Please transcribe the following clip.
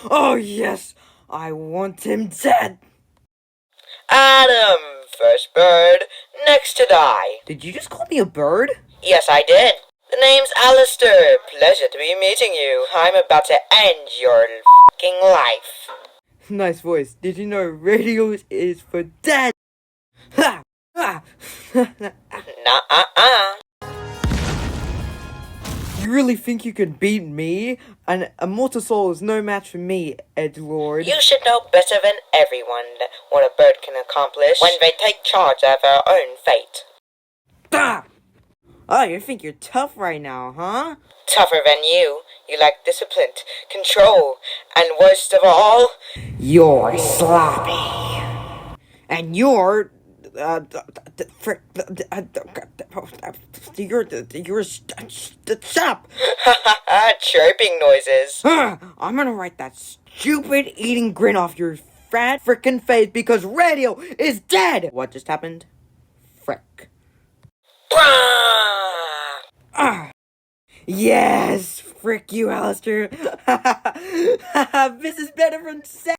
Oh yes, I want him dead. Adam, first bird, next to die. Did you just call me a bird? Yes, I did. The name's Alastor. Pleasure to be meeting you. I'm about to end your f***ing life. Nice voice. Did you know radio is for dead? Ha! Ha! Nah. You really think you can beat me? An immortal soul is no match for me, edgelord. You should know better than everyone what a bird can accomplish when they take charge of their own fate. Ah! Oh, you think you're tough right now, huh? Tougher than you. You lack discipline, control, and worst of all, You're sloppy. And you're stop. chirping noises. I'm gonna write that stupid eating grin off your fat frickin' face because radio is dead. What just happened? Frick. Yes, frick you, Alastor. This is better from